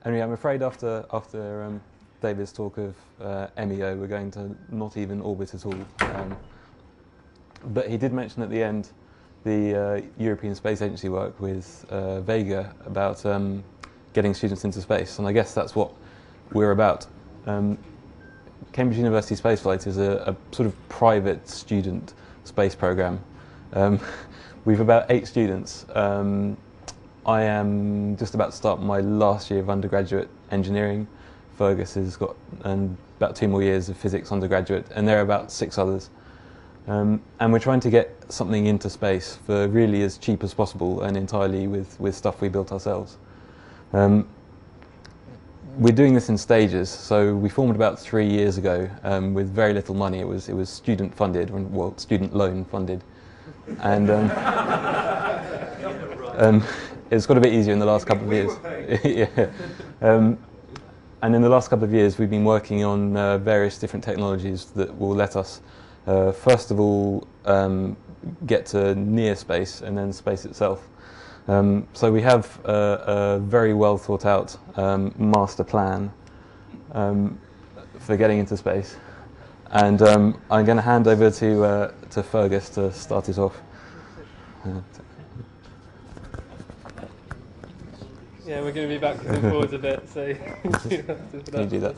Anyway, I'm afraid after David's talk of MEO, we're going to not even orbit at all. But he did mention at the end the European Space Agency work with Vega about getting students into space, and I guess that's what we're about. Cambridge University Spaceflight is a sort of private student space program. We've about 8 students. I am just about to start my last year of undergraduate engineering. Fergus has got about 2 more years of physics undergraduate, and there are about 6 others. And we're trying to get something into space for really as cheap as possible and entirely with stuff we built ourselves. We're doing this in stages, so we formed about 3 years ago with very little money. It was student funded, well, student loan funded, and it's got a bit easier in the last couple of years. Yeah. And in the last couple of years, we've been working on various different technologies that will let us, first of all, get to near space and then space itself. So we have a very well thought out master plan for getting into space, and I'm going to hand over to Fergus to start it off. Yeah, we're going to be backwards and forwards a bit, so Can you do that?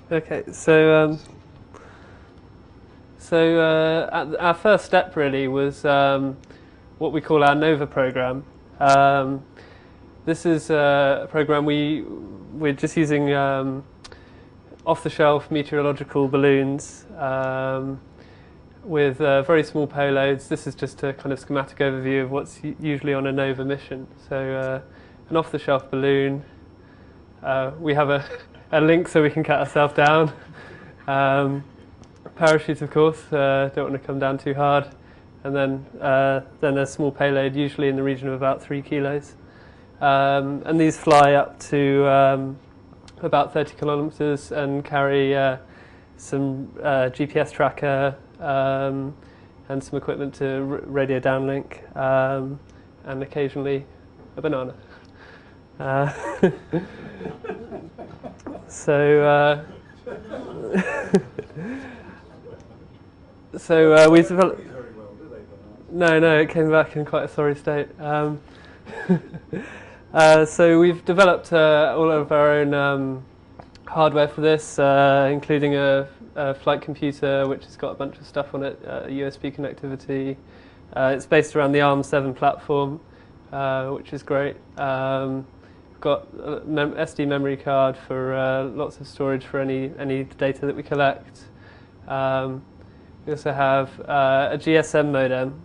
Okay, so our first step really was what we call our NOVA program. This is a program we're just using off-the-shelf meteorological balloons with very small payloads. This is just a kind of schematic overview of what's usually on a NOVA mission. So an off-the-shelf balloon. We have a link so we can cut ourselves down. Parachute, of course, don't want to come down too hard. And then a small payload, usually in the region of about 3 kilos. And these fly up to about 30 kilometers and carry some GPS tracker and some equipment to radio downlink, and occasionally a banana. So we developed. No, it came back in quite a sorry state. So we've developed all of our own hardware for this, including a flight computer which has got a bunch of stuff on it, USB connectivity. It's based around the ARM7 platform, which is great. Got SD memory card for lots of storage for any data that we collect. We also have a GSM modem,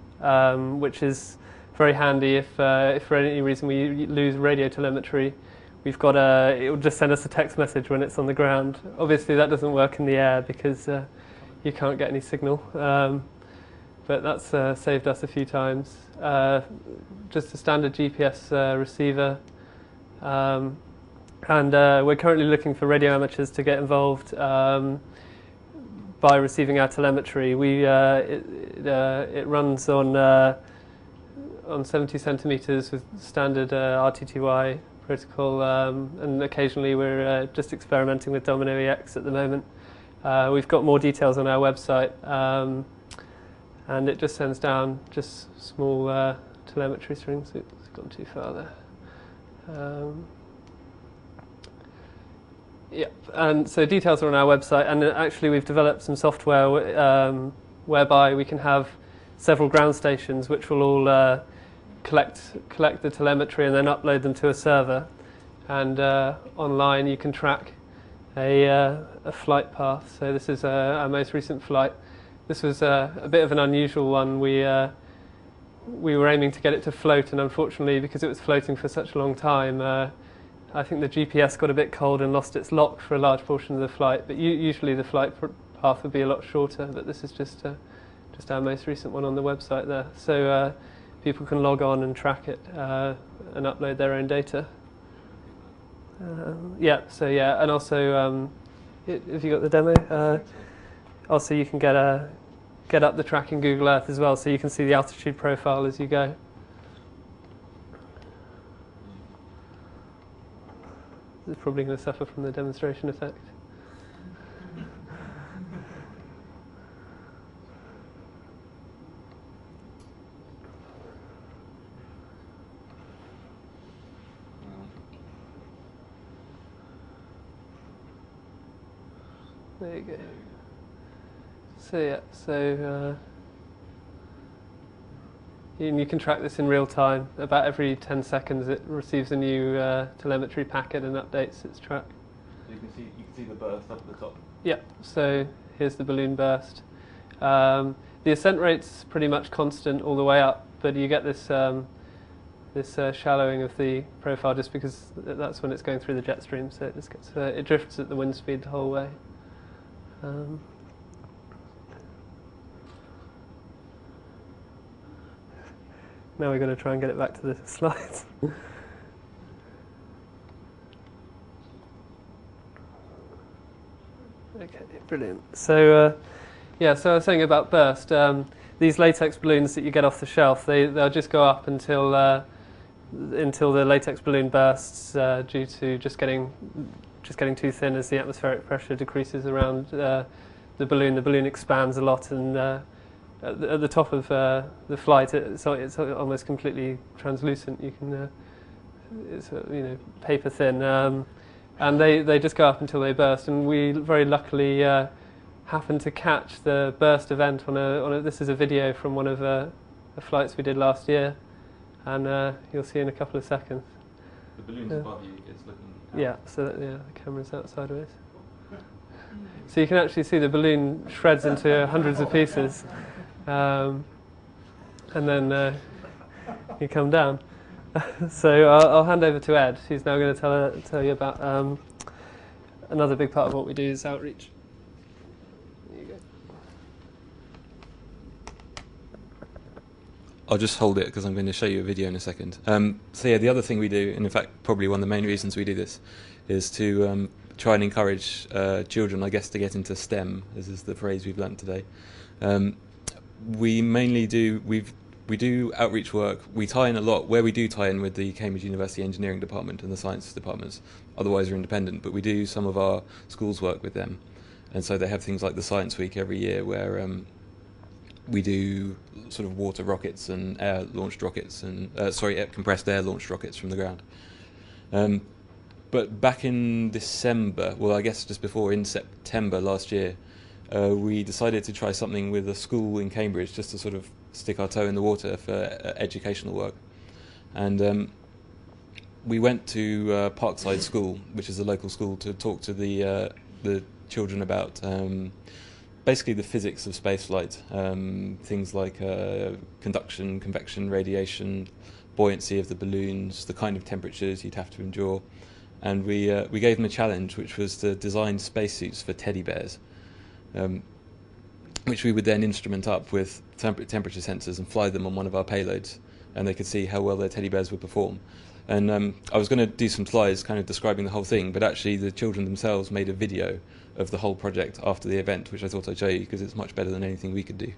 which is very handy if for any reason we lose radio telemetry. We've got it will just send us a text message when it's on the ground. Obviously that doesn't work in the air because you can't get any signal, but that's saved us a few times. Just a standard GPS receiver, and we're currently looking for radio amateurs to get involved by receiving our telemetry. It runs on 70 centimeters with standard RTTY protocol, and occasionally we're just experimenting with Domino EX at the moment. We've got more details on our website, and it just sends down just small telemetry strings. It's gone too far there. Yeah, and so details are on our website, and actually we've developed some software whereby we can have several ground stations which will all collect the telemetry and then upload them to a server, and online you can track a flight path. So this is our most recent flight. This was a bit of an unusual one. We were aiming to get it to float, and unfortunately, because it was floating for such a long time, I think the GPS got a bit cold and lost its lock for a large portion of the flight. But usually the flight path would be a lot shorter, but this is just our most recent one on the website there. So people can log on and track it and upload their own data. And also, if you got the demo, also you can get get up the track in Google Earth as well, so you can see the altitude profile as you go. This is probably going to suffer from the demonstration effect. There you go. So yeah, you can track this in real time. About every 10 seconds it receives a new telemetry packet and updates its track. So you can see the burst up at the top. Yeah, so here's the balloon burst. The ascent rate's pretty much constant all the way up, but you get this shallowing of the profile just because that's when it's going through the jet stream, so it just gets it drifts at the wind speed the whole way. Now we're going to try and get it back to the slides. Okay, brilliant. So, yeah, so I was saying about burst. These latex balloons that you get off the shelf, they'll just go up until the latex balloon bursts due to just getting too thin as the atmospheric pressure decreases around the balloon. The balloon expands a lot, and at the top of the flight, it's almost completely translucent. You can, it's paper thin, and they just go up until they burst. And we very luckily happened to catch the burst event on a. This is a video from one of the flights we did last year, and you'll see in a couple of seconds. The balloon's above you. It's looking out. Yeah, so the camera's out sideways. So you can actually see the balloon shreds into hundreds of pieces, and then you come down. So I'll hand over to Ed. He's now going to tell you about another big part of what we do is outreach. There you go. I'll just hold it because I'm going to show you a video in a second. So yeah, the other thing we do, and in fact probably one of the main reasons we do this, is to try and encourage children, I guess, to get into STEM, as is the phrase we've learnt today. We mainly do, we do outreach work. We tie in a lot. Where we do tie in with the Cambridge University Engineering Department and the Science Departments, otherwise we're independent, but we do some of our schools work with them. And so they have things like the Science Week every year where we do sort of water rockets and air-launched rockets, and compressed air-launched rockets from the ground. But back in December, well, I guess just before, in September last year, we decided to try something with a school in Cambridge just to sort of stick our toe in the water for educational work. And we went to Parkside School, which is a local school, to talk to the children about basically the physics of spaceflight, things like conduction, convection, radiation, buoyancy of the balloons, the kind of temperatures you'd have to endure. And we gave them a challenge, which was to design spacesuits for teddy bears, which we would then instrument up with temperature sensors and fly them on one of our payloads, and they could see how well their teddy bears would perform. And I was going to do some slides kind of describing the whole thing, but actually the children themselves made a video of the whole project after the event, which I thought I'd show you because it's much better than anything we could do.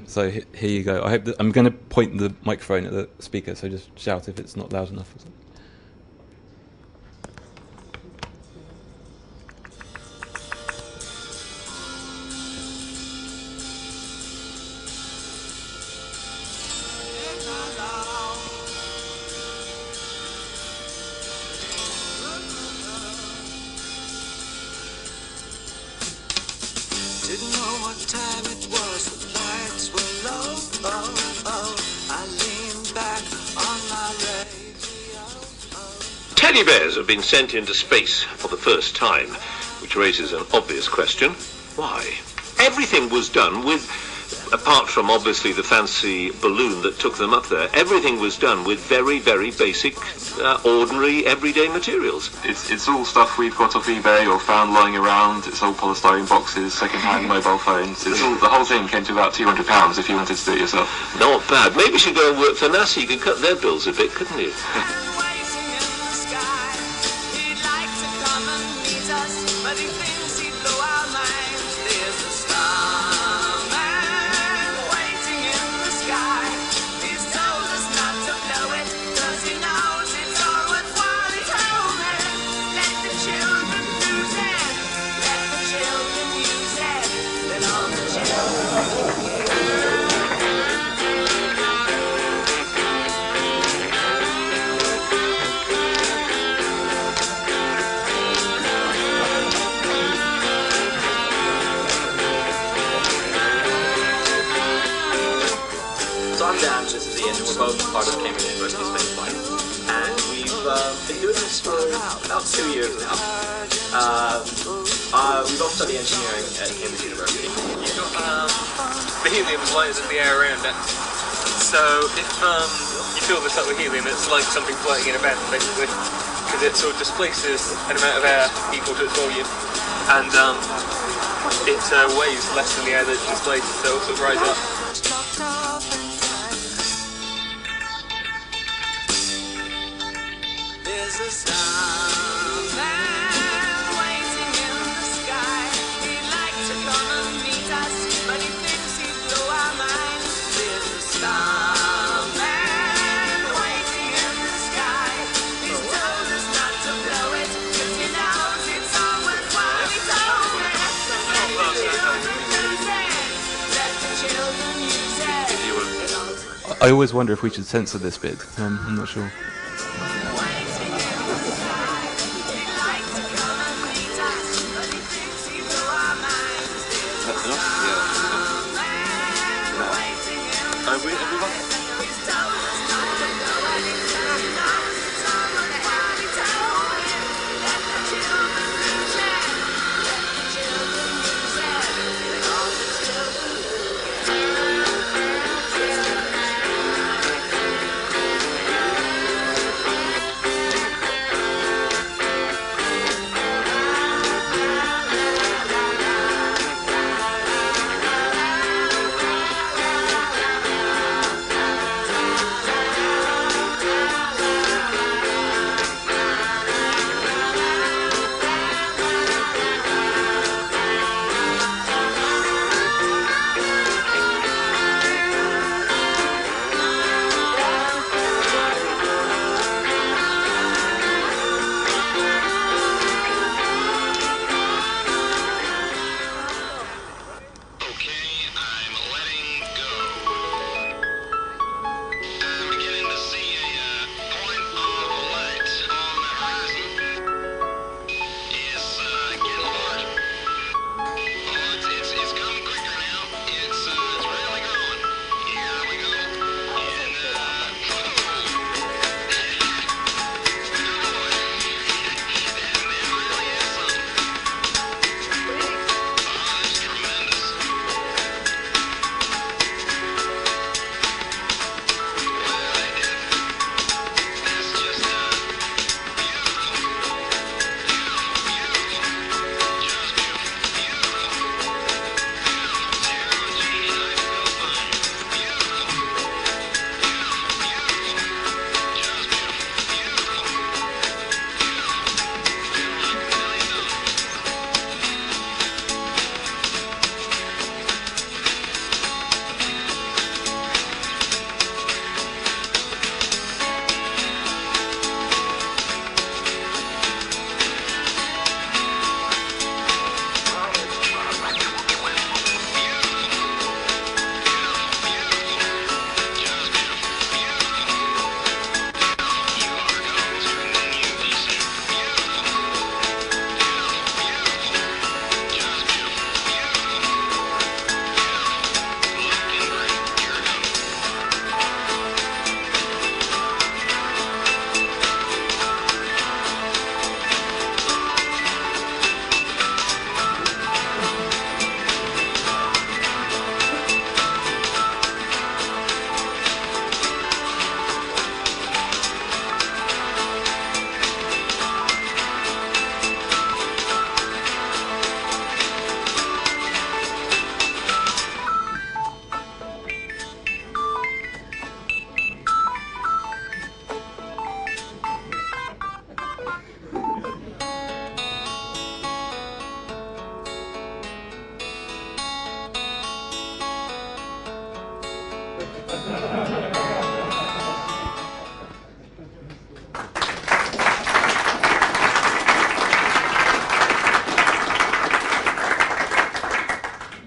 So here you go. I hope that I'm going to point the microphone at the speaker, so just shout if it's not loud enough or something. Didn't know what time it was, the lights were low, I leaned back on my radio. Teddy bears have been sent into space for the first time, which raises an obvious question. Why? Everything was done with, apart from obviously the fancy balloon that took them up there, everything was done with very, very basic, ordinary, everyday materials. It's all stuff we've got off eBay or found lying around. It's all polystyrene boxes, second-hand mobile phones. The whole thing came to about £200 if you wanted to do it yourself. Not bad. Maybe you should go and work for NASA. You could cut their bills a bit, couldn't you? Dan, this is Ian. We're both part of Cambridge University Spaceflight, and we've been doing this for about 2 years now. We both study engineering at Cambridge University. The helium is lighter than the air around it. So if you fill this up with helium, it's like something floating in a bed, basically, because it sort of displaces an amount of air equal to its volume, and it weighs less than the air that it displaces, so it'll sort of rise up. There's a starman waiting in the sky. He'd like to come and meet us, but he thinks he'd blow our minds. There's a starman waiting in the sky. He's told us not to blow it, 'cause he knows it's all worthwhile. He told us to let the children use it. Let the children use it. I always wonder if we should censor this bit. I'm not sure.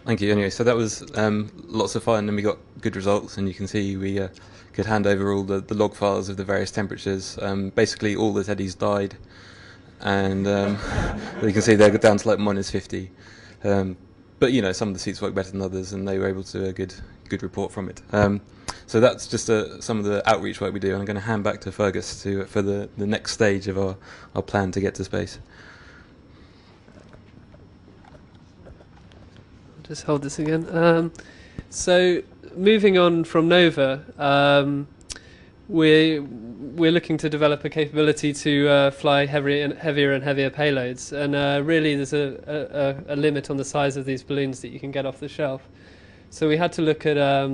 Thank you. Anyway, so that was lots of fun, and we got good results. And you can see we could hand over all the log files of the various temperatures. Basically, all the teddies died, and you can see they're down to like -50. But you know, some of the seats work better than others, and they were able to do a good report from it. So that's just some of the outreach work we do, and I'm going to hand back to Fergus for the next stage of our plan to get to space. I'll just hold this again. So moving on from Nova, we're looking to develop a capability to fly heavier and heavier payloads, and really there's a limit on the size of these balloons that you can get off the shelf. So we had to look at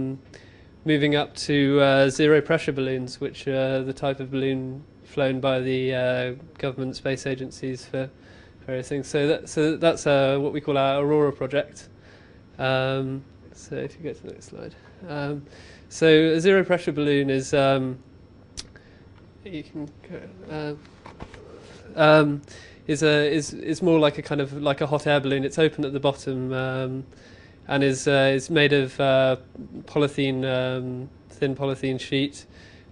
moving up to zero pressure balloons, which are the type of balloon flown by the government space agencies for various things. So that's what we call our Aurora project. So if you go to the next slide. So a zero pressure balloon is is more like a kind of like a hot air balloon. It's open at the bottom. And is made of polythene, thin polythene sheet,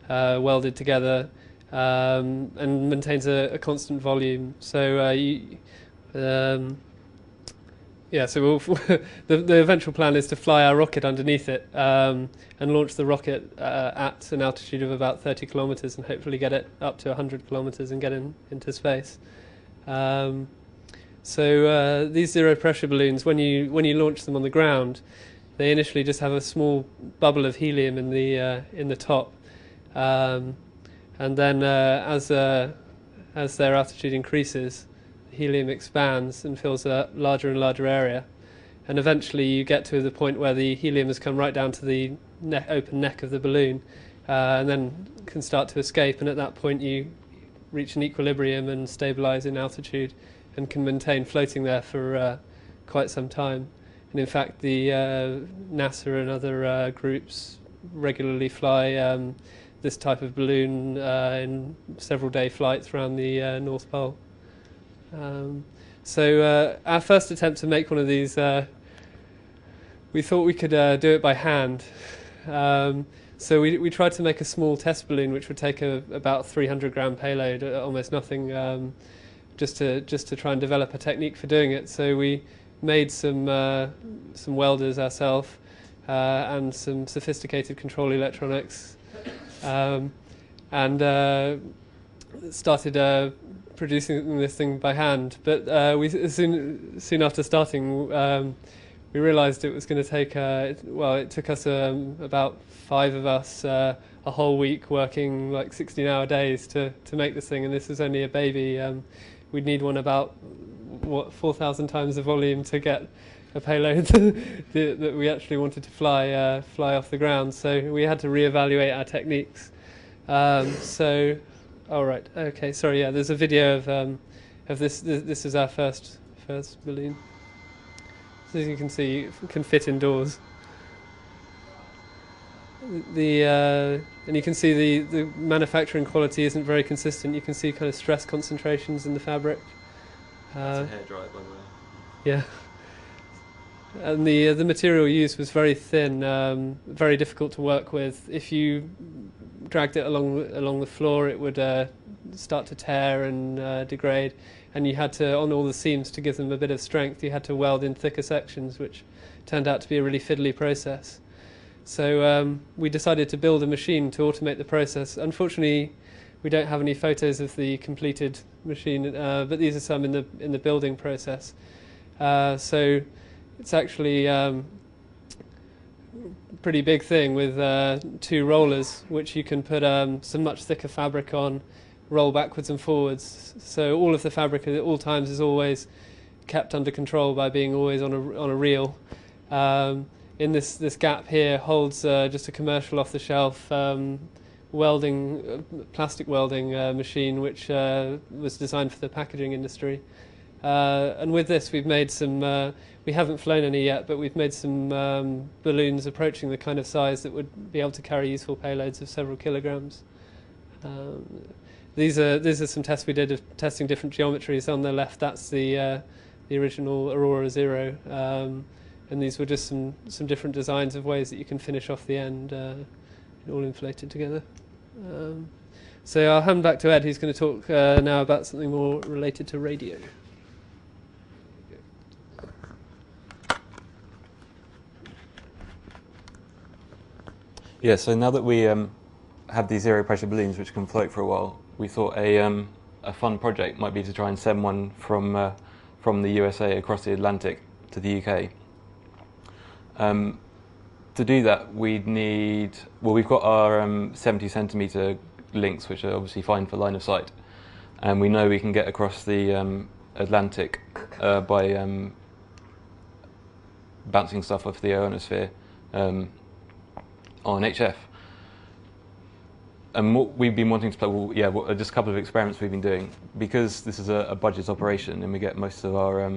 welded together, and maintains a constant volume. So so the eventual plan is to fly our rocket underneath it and launch the rocket at an altitude of about 30 kilometers, and hopefully get it up to 100 kilometers and get into space. So these zero pressure balloons, when you launch them on the ground, they initially just have a small bubble of helium in the top, and then as their altitude increases, the helium expands and fills a larger and larger area, and eventually you get to the point where the helium has come right down to the open neck of the balloon, and then can start to escape, and at that point you reach an equilibrium and stabilize in altitude, and can maintain floating there for quite some time. And in fact, the NASA and other groups regularly fly this type of balloon in several-day flights around the North Pole. So our first attempt to make one of these, we thought we could do it by hand. So we tried to make a small test balloon which would take about 300-gram payload, almost nothing, just to try and develop a technique for doing it. So we made some welders ourselves and some sophisticated control electronics, and started producing this thing by hand. But we soon after starting, we realised it was going to take. It took us about 5 of us a whole week working like 16-hour days to make this thing, and this was only a baby. We'd need one about 4,000 times the volume to get a payload that we actually wanted to fly off the ground. So we had to reevaluate our techniques. So, all right, okay, sorry, yeah. There's a video of this. This is our first balloon. So as you can see, it can fit indoors. And you can see the manufacturing quality isn't very consistent. You can see kind of stress concentrations in the fabric. That's a hairdryer, by the way. Yeah. And the material used was very thin, very difficult to work with. If you dragged it along the floor, it would start to tear and degrade. And you had to, on all the seams, to give them a bit of strength, you had to weld in thicker sections, which turned out to be a really fiddly process. So we decided to build a machine to automate the process. Unfortunately, we don't have any photos of the completed machine, but these are some in the building process. So it's actually a pretty big thing with 2 rollers, which you can put some much thicker fabric on, roll backwards and forwards. So all of the fabric at all times is always kept under control by being always on a reel. In this gap here holds just a commercial off-the-shelf plastic welding machine, which was designed for the packaging industry. And with this, we've made some. We haven't flown any yet, but we've made some balloons approaching the kind of size that would be able to carry useful payloads of several kilograms. These are some tests we did of testing different geometries. On the left, that's the original Aurora Zero. And these were just some different designs of ways that you can finish off the end, all inflated together. So I'll hand back to Ed, who's going to talk now about something more related to radio. Yeah, so now that we have these zero pressure balloons which can float for a while, we thought a fun project might be to try and send one from the USA across the Atlantic to the UK. To do that, we'd need, well, we've got our 70 centimetre links, which are obviously fine for line of sight, and we know we can get across the Atlantic by bouncing stuff off the ionosphere on HF. And what we've been wanting to play, well, yeah, just a couple of experiments we've been doing. Because this is a budget operation and we get most of our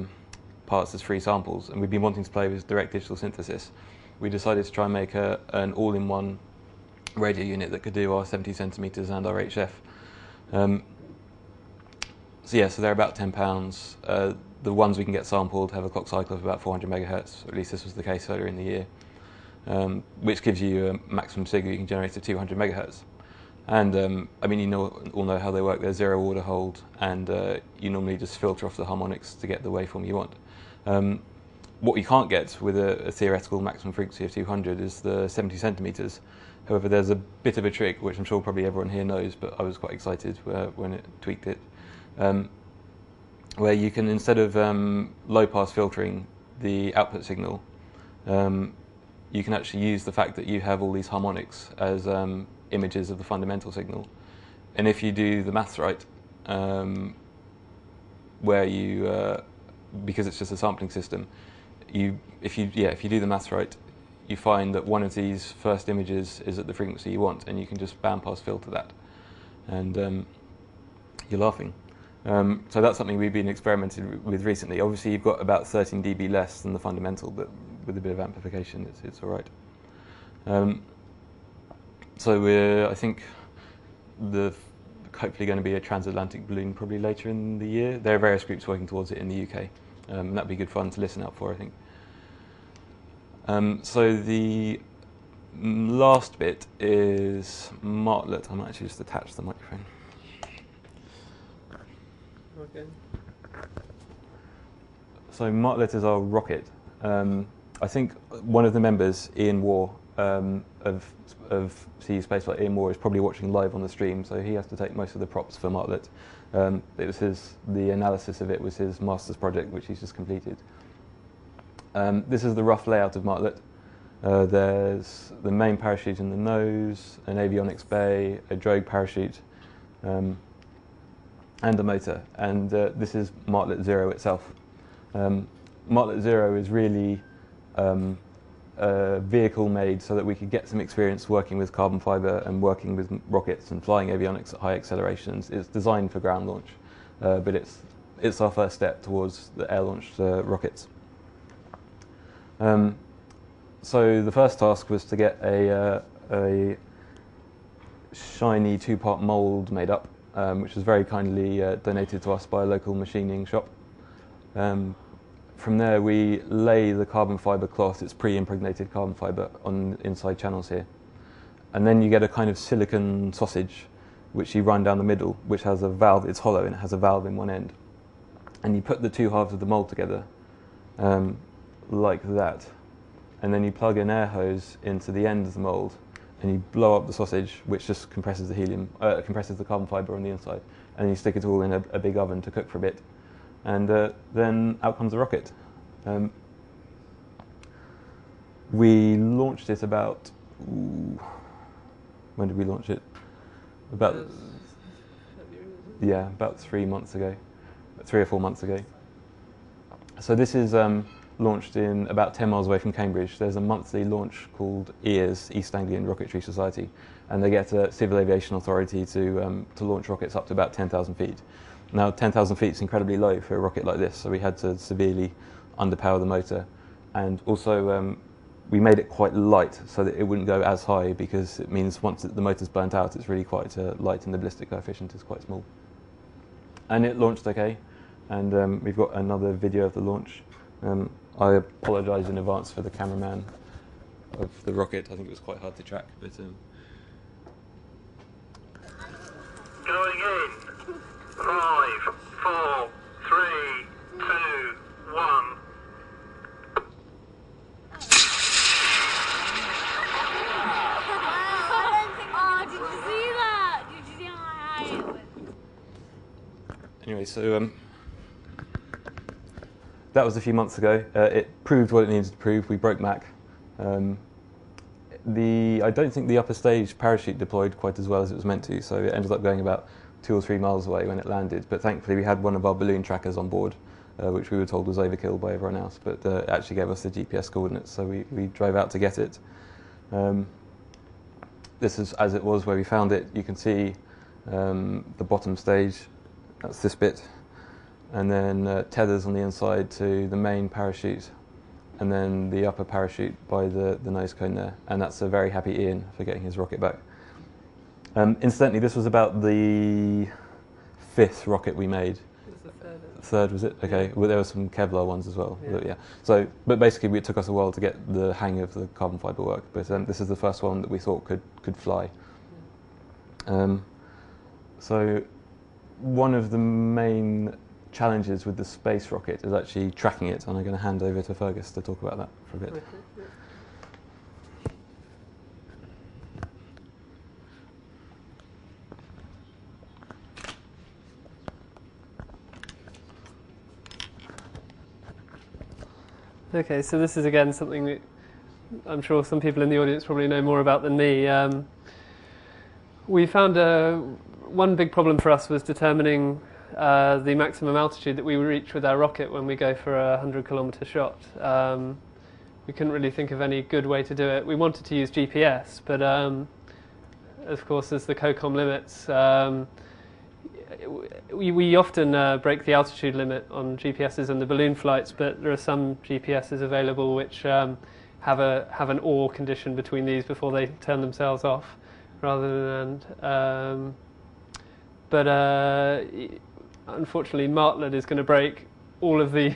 parts as free samples, and we've been wanting to play with direct digital synthesis, we decided to try and make an all-in-one radio unit that could do our 70 centimetres and our HF. So yeah, so they're about £10. The ones we can get sampled have a clock cycle of about 400 megahertz, or at least this was the case earlier in the year, which gives you a maximum signal you can generate at 200 megahertz. And I mean, you all know how they work. They're zero order hold, and you normally just filter off the harmonics to get the waveform you want. What you can't get with a theoretical maximum frequency of 200 is the 70 centimetres. However, there's a bit of a trick, which I'm sure probably everyone here knows, but I was quite excited when it tweaked it, where you can, instead of low-pass filtering the output signal, you can actually use the fact that you have all these harmonics as images of the fundamental signal. And if you do the maths right, where you, because it's just a sampling system, if you do the maths right, you find that one of these first images is at the frequency you want, and you can just bandpass filter that, and you're laughing. So that's something we've been experimenting with recently. Obviously, you've got about 13 dB less than the fundamental, but with a bit of amplification, it's all right. So I think hopefully going to be a transatlantic balloon probably later in the year. There are various groups working towards it in the UK, and that'd be good fun to listen out for, I think. So the last bit is Martlet. I might actually just attach the microphone. Okay. So Martlet is our rocket. I think one of the members, Ian Waugh, of CU Spaceflight, Ian Waugh, is probably watching live on the stream, so he has to take most of the props for Martlet. It was the analysis of it was his master's project, which he's just completed. This is the rough layout of Martlet. There's the main parachute in the nose, an avionics bay, a drogue parachute, and a motor. And this is Martlet 0 itself. Martlet 0 is really a vehicle made so that we could get some experience working with carbon fibre and working with rockets and flying avionics at high accelerations. It's designed for ground launch, but it's our first step towards the air-launched rockets. So the first task was to get a shiny two-part mould made up, which was very kindly donated to us by a local machining shop. From there, we lay the carbon fibre cloth, it's pre-impregnated carbon fibre, on inside channels here. And then you get a kind of silicon sausage, which you run down the middle, which has a valve, it's hollow and it has a valve in one end. And you put the two halves of the mould together, like that. And then you plug an air hose into the end of the mould, and you blow up the sausage, which just compresses the helium, compresses the carbon fibre on the inside. And then you stick it all in a big oven to cook for a bit. And then out comes the rocket. We launched it about, when did we launch it? About 3 months ago, 3 or 4 months ago. So this is launched in about 10 miles away from Cambridge. There's a monthly launch called EARS, East Anglian Rocketry Society, and they get a Civil Aviation Authority to launch rockets up to about 10,000 feet. Now, 10,000 feet is incredibly low for a rocket like this, so we had to severely underpower the motor. And also, we made it quite light so that it wouldn't go as high, because it means once the motor's burnt out, it's really quite light and the ballistic coefficient is quite small. And it launched okay, and we've got another video of the launch. I apologise in advance for the cameraman of the rocket. I think it was quite hard to track, but... Going in. 5, 4, 3, 2, 1. anyway, so that was a few months ago. It proved what it needed to prove. We broke Mach. I don't think the upper stage parachute deployed quite as well as it was meant to, so it ended up going about 2 or 3 miles away when it landed. But thankfully we had one of our balloon trackers on board, which we were told was overkill by everyone else, but it actually gave us the GPS coordinates, so we drove out to get it. This is as it was where we found it. You can see the bottom stage, that's this bit, and then tethers on the inside to the main parachute, and then the upper parachute by the nose cone there, and that's a very happy Ian for getting his rocket back. Incidentally, this was about the 5th rocket we made. It was the third. Third, was it? Okay. Yeah. Well, there were some Kevlar ones as well. Yeah. But, yeah. So, but basically, it took us a while to get the hang of the carbon fibre work. But this is the first one that we thought could fly. So, one of the main challenges with the space rocket is actually tracking it, and I'm going to hand over to Fergus to talk about that for a bit. Okay, yeah. Okay, so this is again something that I'm sure some people in the audience probably know more about than me. We found one big problem for us was determining the maximum altitude that we would reach with our rocket when we go for a 100-kilometre shot. We couldn't really think of any good way to do it. We wanted to use GPS, but of course there's the COCOM limits. We often break the altitude limit on GPSs and the balloon flights, but there are some GPSs available which have an or condition between these before they turn themselves off, rather than. Unfortunately, Martlet is going to break all of the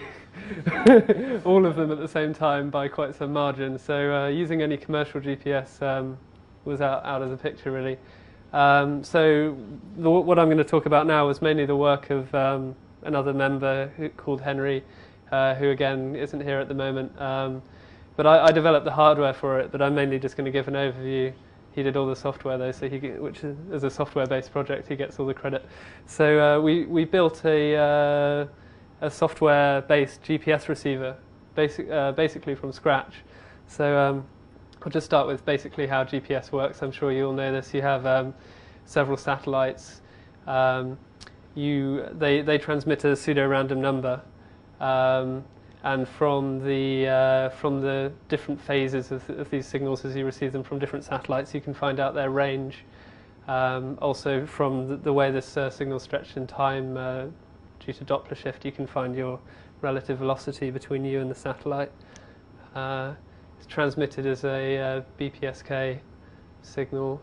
all of them at the same time by quite some margin. So using any commercial GPS was out of the picture really. What I'm going to talk about now is mainly the work of another member called Henry, who again isn't here at the moment. But I developed the hardware for it, but I'm mainly just going to give an overview. He did all the software though, so which is a software-based project, he gets all the credit. So we built a software-based GPS receiver, basically from scratch. So I'll just start with basically how GPS works. I'm sure you all know this. You have several satellites. They transmit a pseudo-random number, and from the different phases of these signals as you receive them from different satellites, you can find out their range. Also, from the way this signal stretched in time due to Doppler shift, you can find your relative velocity between you and the satellite. It's transmitted as a BPSK signal,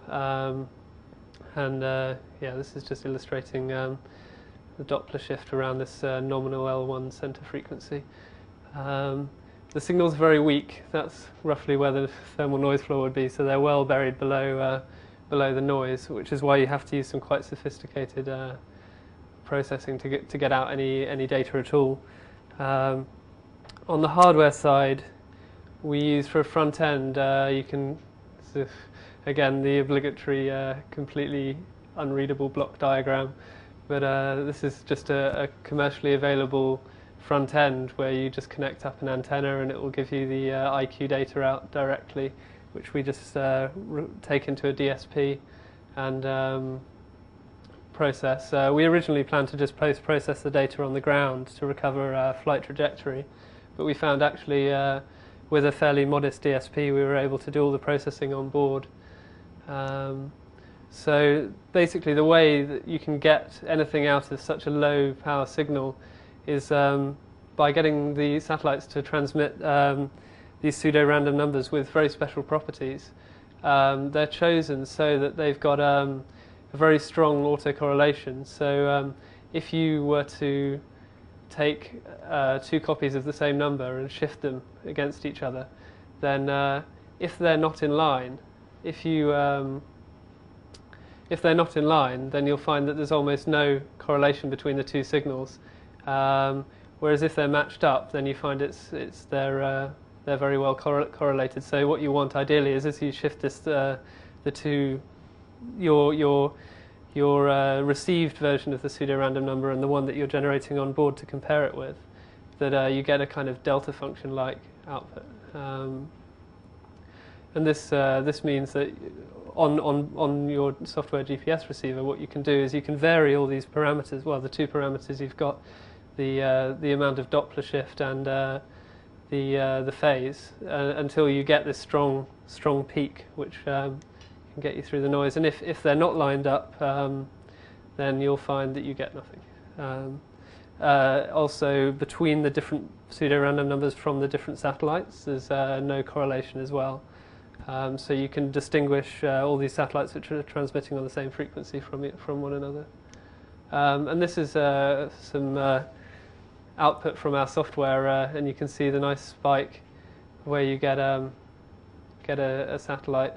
this is just illustrating the Doppler shift around this nominal L1 center frequency. The signal's very weak. That's roughly where the thermal noise floor would be, so they're well buried below the noise, which is why you have to use some quite sophisticated processing to get out any data at all. On the hardware side, we use for a front end, again, the obligatory completely unreadable block diagram, but this is just a commercially available front end where you just connect up an antenna and it will give you the IQ data out directly, which we just take into a DSP and process. We originally planned to just process the data on the ground to recover flight trajectory, but we found actually with a fairly modest DSP we were able to do all the processing on board. So basically the way that you can get anything out of such a low power signal is by getting the satellites to transmit these pseudo-random numbers with very special properties. They're chosen so that they've got a very strong autocorrelation. So if you were to take 2 copies of the same number and shift them against each other, then if they're not in line, if they're not in line, then you'll find that there's almost no correlation between the 2 signals. Whereas if they're matched up, then you find they're very well correlated. So what you want ideally is as you shift this, your your received version of the pseudo-random number and the one that you're generating on board to compare it with, that you get a kind of delta function-like output. And this means that on your software GPS receiver, what you can do is you can vary all these parameters. Well, the two parameters you've got, the amount of Doppler shift and the phase, until you get this strong peak, which can get you through the noise. And if they're not lined up, then you'll find that you get nothing. Also, between the different pseudo-random numbers from the different satellites, there's no correlation as well. So you can distinguish all these satellites which are transmitting on the same frequency from one another. And this is some output from our software, and you can see the nice spike where you get a satellite.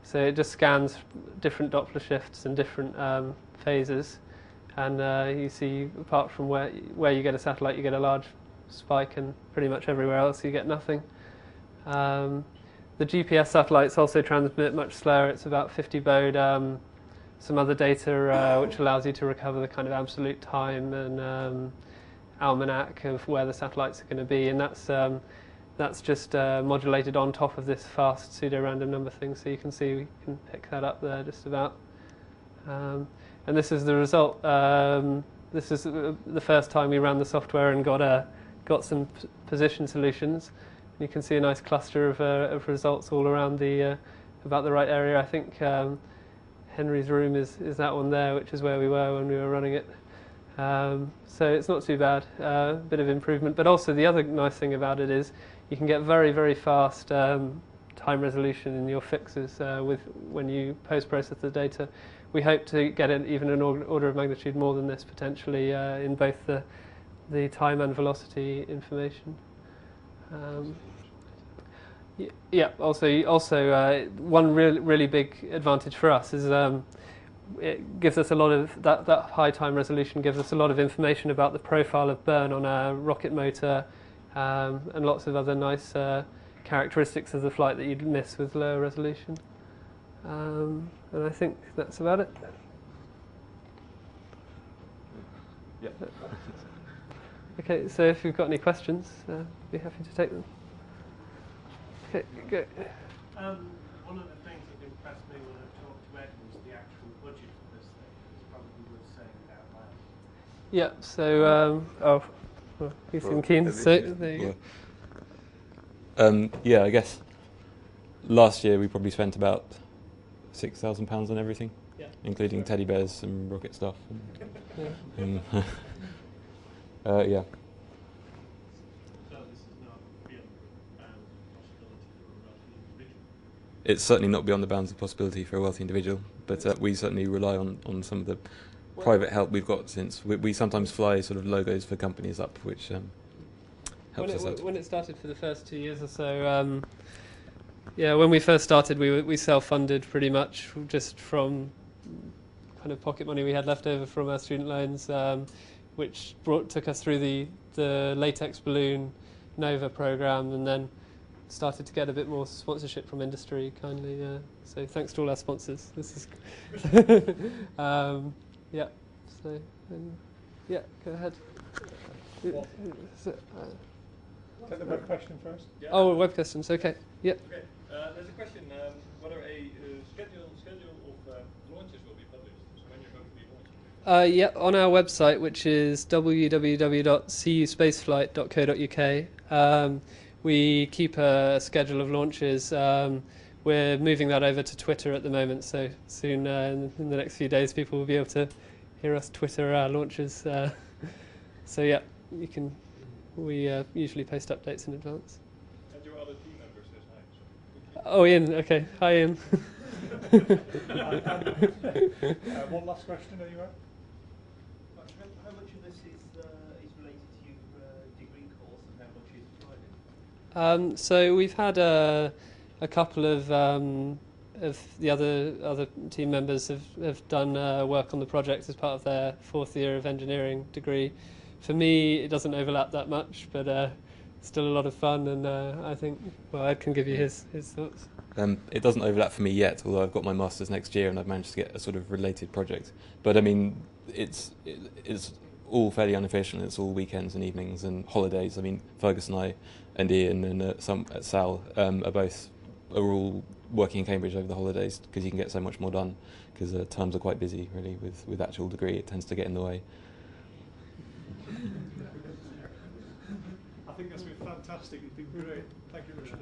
So it just scans different Doppler shifts and different phases, and you see, apart from where you get a satellite, you get a large spike, and pretty much everywhere else you get nothing. The GPS satellites also transmit much slower. It's about 50 baud. Some other data which allows you to recover the kind of absolute time and almanac of where the satellites are going to be, and that's just modulated on top of this fast pseudo-random number thing. So you can see we can pick that up there just about. And this is the result. This is the first time we ran the software and got some position solutions. You can see a nice cluster of results all around about the right area. I think Henry's room is that one there, which is where we were when we were running it. So it's not too bad, a bit of improvement. But also the other nice thing about it is you can get very, very fast time resolution in your fixes when you post-process the data. We hope to get even an order of magnitude more than this potentially in both the time and velocity information. Yeah. Also, one really big advantage for us is it gives us a lot of that high time resolution gives us a lot of information about the profile of burn on a rocket motor, and lots of other nice characteristics of the flight that you'd miss with lower resolution. And I think that's about it. Yeah. Okay, so if you've got any questions, I'd be happy to take them. Okay, go. One of the things that impressed me when I talked to Ed was the actual budget for this thing. It's probably worth saying it out loud. Yeah, so, well, you seem keen, so there you go. Yeah, I guess last year we probably spent about £6,000 on everything, including teddy bears and rocket stuff. And, yeah. It's certainly not beyond the bounds of possibility for a wealthy individual, but we certainly rely on some of the private help we've got, since we sometimes fly sort of logos for companies up, which helps us out. When it started for the first 2 years or so, yeah, when we first started, we self-funded pretty much just from kind of pocket money we had left over from our student loans, which took us through the latex balloon Nova program, and then started to get a bit more sponsorship from industry kindly. So thanks to all our sponsors. This is yeah. So yeah, go ahead. Take the web question first. Yeah. Oh, web questions. Okay. Yeah. Okay. There's a question whether a schedule of launches will be published. So when you're going to be launching. Yeah, on our website, which is www.cuspaceflight.co.uk. We keep a schedule of launches. We're moving that over to Twitter at the moment, so soon in the next few days people will be able to hear us Twitter our launches. So yeah, you can. We usually post updates in advance. And your other team members says hi. Oh, Ian. Okay. Hi, Ian. One last question, are you right? How much of this is related to your degree course, and how much is private? So we've had a couple of the other team members have done work on the project as part of their fourth year of engineering degree. For me, it doesn't overlap that much, but still a lot of fun, and I think, well, Ed can give you his thoughts. It doesn't overlap for me yet, although I've got my master's next year and I've managed to get a sort of related project. But I mean, it's all fairly unofficial. It's all weekends and evenings and holidays. I mean, Fergus and I and Ian and some at Sal are all working in Cambridge over the holidays because you can get so much more done because terms are quite busy really with actual degree. It tends to get in the way. I think that's been fantastic. It's been great. Thank you, Richard.